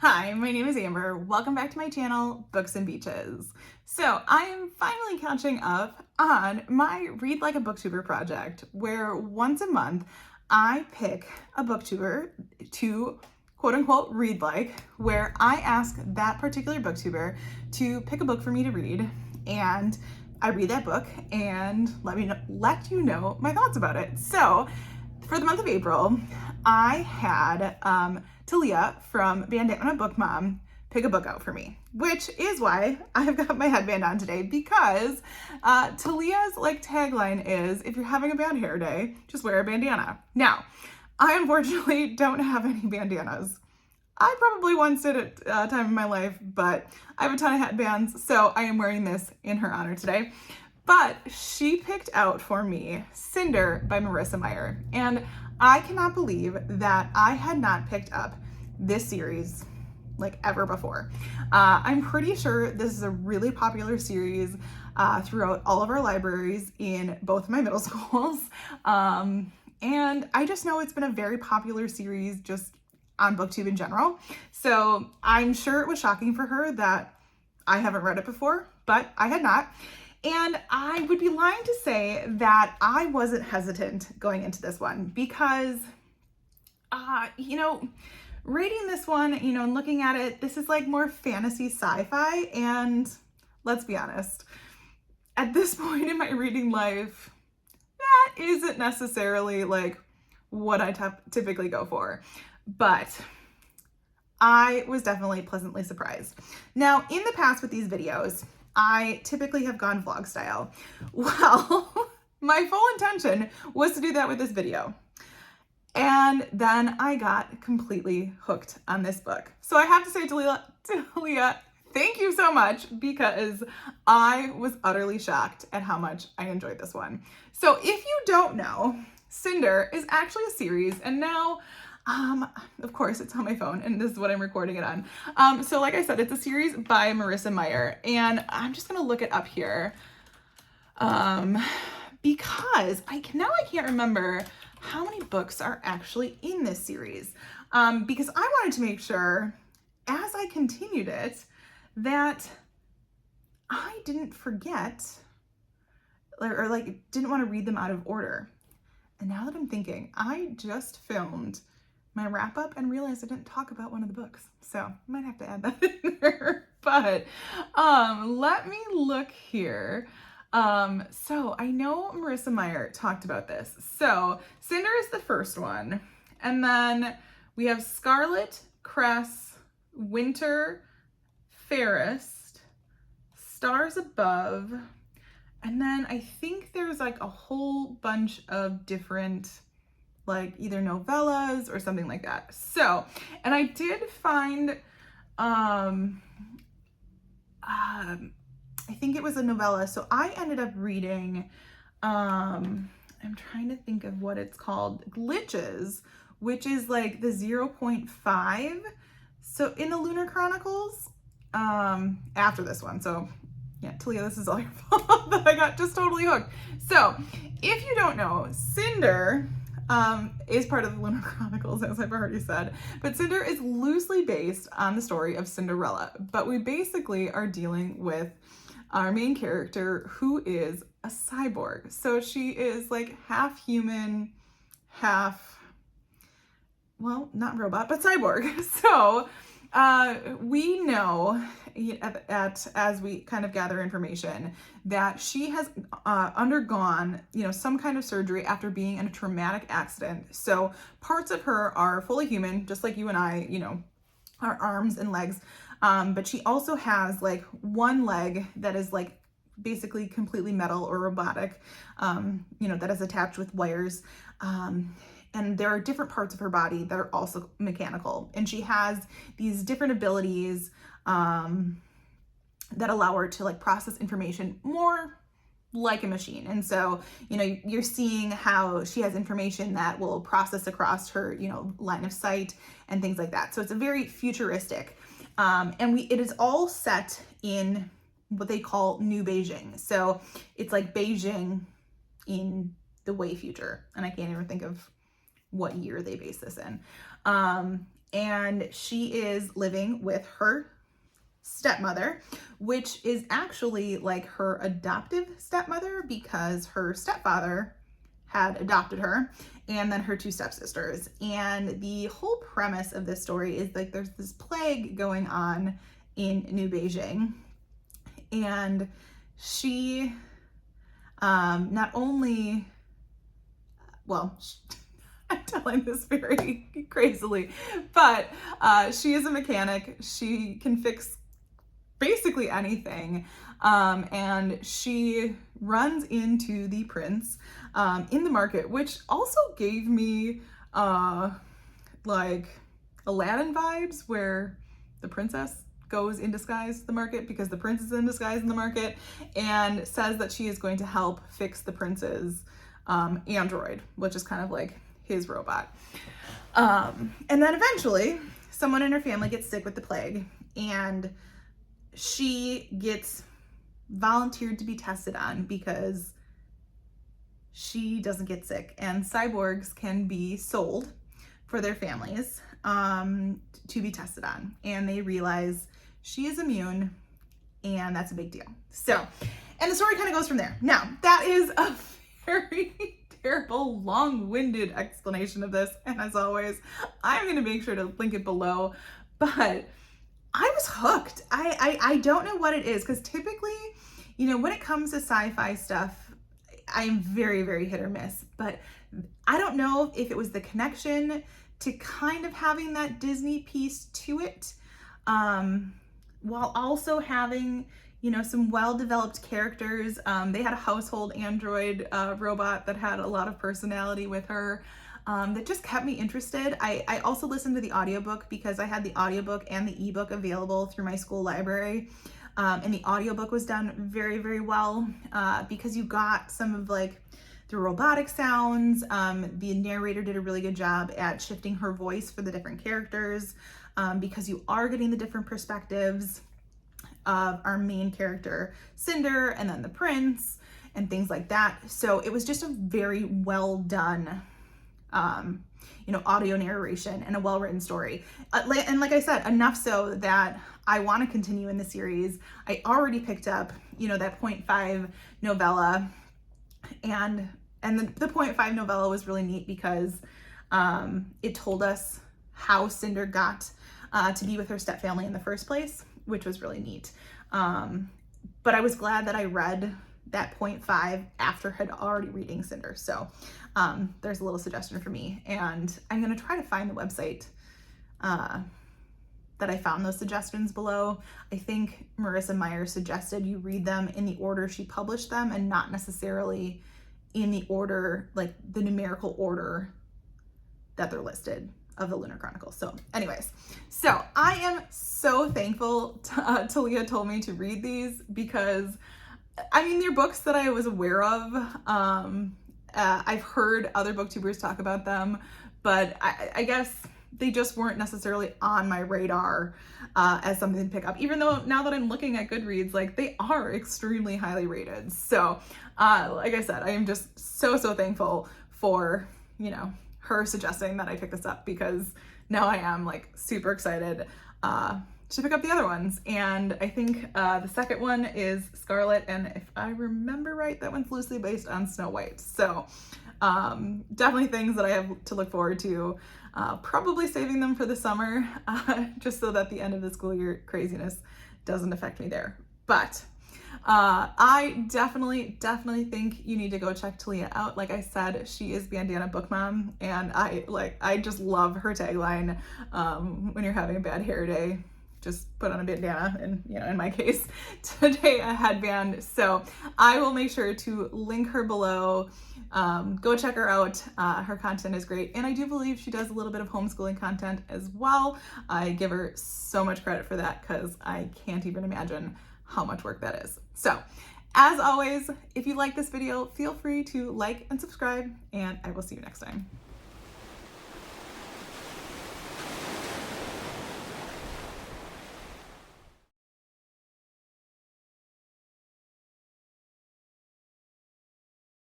Hi, my name is Amber. Welcome back to my channel, Books and Beaches. So I am finally catching up on my Read Like a Booktuber project, where once a month I pick a booktuber to quote unquote read like, where I ask that particular booktuber to pick a book for me to read, and I read that book and let you know my thoughts about it. So for the month of April, I had Talia from Bandana Book Mom pick a book out for me, which is why I've got my headband on today, because Talia's tagline is, if you're having a bad hair day, just wear a bandana. Now, I unfortunately don't have any bandanas. I probably once did at a time in my life, but I have a ton of headbands, so I am wearing this in her honor today. But she picked out for me Cinder by Marissa Meyer, and I cannot believe that I had not picked up this series ever before. I'm pretty sure this is a really popular series throughout all of our libraries in both of my middle schools, and I just know it's been a very popular series just on BookTube in general. So I'm sure it was shocking for her that I haven't read it before, but I had not. And I would be lying to say that I wasn't hesitant going into this one because, reading this one, and looking at it, this is more fantasy sci-fi. And let's be honest, at this point in my reading life, that isn't necessarily what I typically go for. But I was definitely pleasantly surprised. Now, in the past with these videos, I typically have gone vlog style. Well, my full intention was to do that with this video. And then I got completely hooked on this book. So I have to say, Talia, thank you so much, because I was utterly shocked at how much I enjoyed this one. So if you don't know, Cinder is actually a series, and now of course it's on my phone, and this is what I'm recording it on. So like I said, it's a series by Marissa Meyer, and I'm just gonna look it up here because I can't remember how many books are actually in this series, because I wanted to make sure as I continued it that I didn't forget or didn't want to read them out of order. And now that I'm thinking, I just filmed my wrap up and realized I didn't talk about one of the books. So I might have to add that in there. But let me look here. So I know Marissa Meyer talked about this. So Cinder is the first one. And then we have Scarlet, Cress, Winter, Fairest, Stars Above. And then I think there's a whole bunch of different either novellas or something like that. So, and I did find, I think it was a novella. So I ended up reading, I'm trying to think of what it's called, Glitches, which is the 0.5. So in the Lunar Chronicles, after this one. So yeah, Talia, this is all your fault that I got just totally hooked. So if you don't know, Cinder is part of the Lunar Chronicles, as I've already said. But Cinder is loosely based on the story of Cinderella. But we basically are dealing with our main character, who is a cyborg. So she is half human, half, well, not robot, but cyborg. So we know as we kind of gather information that she has undergone, some kind of surgery after being in a traumatic accident. So parts of her are fully human, just like you and I, our arms and legs. But she also has one leg that is basically completely metal or robotic, that is attached with wires. And there are different parts of her body that are also mechanical. And she has these different abilities that allow her to process information more like a machine. And so, you're seeing how she has information that will process across her, line of sight and things like that. So it's a very futuristic. And it is all set in what they call New Beijing. So it's Beijing in the way future. And I can't even think of what year they base this in. and she is living with her stepmother, which is actually like her adoptive stepmother because her stepfather had adopted her, and then her two stepsisters. And the whole premise of this story is like there's this plague going on in New Beijing, and she not only, well, I'm telling this very crazily, but she is a mechanic. She can fix basically anything. And she runs into the prince in the market, which also gave me like Aladdin vibes, where the princess goes in disguise to the market because the prince is in disguise in the market, and says that she is going to help fix the prince's android, which is kind of like his robot. And then eventually someone in her family gets sick with the plague, and she gets volunteered to be tested on because she doesn't get sick, and cyborgs can be sold for their families to be tested on, and they realize she is immune, and that's a big deal. So, and the story kind of goes from there. Now, that is a very terrible, long-winded explanation of this, and as always, I'm going to make sure to link it below, but I was hooked. I don't know what it is, because typically, you know, when it comes to sci-fi stuff, I'm very, very hit or miss, but I don't know if it was the connection to kind of having that Disney piece to it, while also having, you know, some well-developed characters. They had a household android robot that had a lot of personality with her, that just kept me interested. I also listened to the audiobook because I had the audiobook and the ebook available through my school library. And the audiobook was done very, very well because you got some of like the robotic sounds. The narrator did a really good job at shifting her voice for the different characters, because you are getting the different perspectives of our main character, Cinder, and then the prince, and things like that. So it was just a very well done, you know, audio narration and a well-written story. And like I said, enough so that I want to continue in the series. I already picked up, you know, that 0.5 novella, and the 0.5 novella was really neat because it told us how Cinder got to be with her stepfamily in the first place, which was really neat. But I was glad that I read that 0.5 after had already reading Cinder. So there's a little suggestion for me, and I'm going to try to find the website that I found those suggestions below. I think Marissa Meyer suggested you read them in the order she published them, and not necessarily in the order, like the numerical order that they're listed of the Lunar Chronicles. So anyways, so I am so thankful Talia told me to read these, because I mean, they're books that I was aware of. I've heard other booktubers talk about them, but I guess they just weren't necessarily on my radar as something to pick up, even though now that I'm looking at Goodreads, like they are extremely highly rated. So like I said, I am just so thankful for, you know, her suggesting that I pick this up, because now I am like super excited to pick up the other ones. And I think the second one is Scarlet, and if I remember right, that one's loosely based on Snow White. So definitely things that I have to look forward to. Probably saving them for the summer, just so that the end of the school year craziness doesn't affect me there. But I definitely think you need to go check Talia out. Like I said, she is Bandana Book Mom, and I just love her tagline. When you're having a bad hair day, just put on a bandana, and you know, in my case today, a headband. So I will make sure to link her below. Go check her out. Her content is great, and I do believe she does a little bit of homeschooling content as well. I give her so much credit for that, because I can't even imagine how much work that is. So as always, if you like this video, feel free to like and subscribe, and I will see you next time.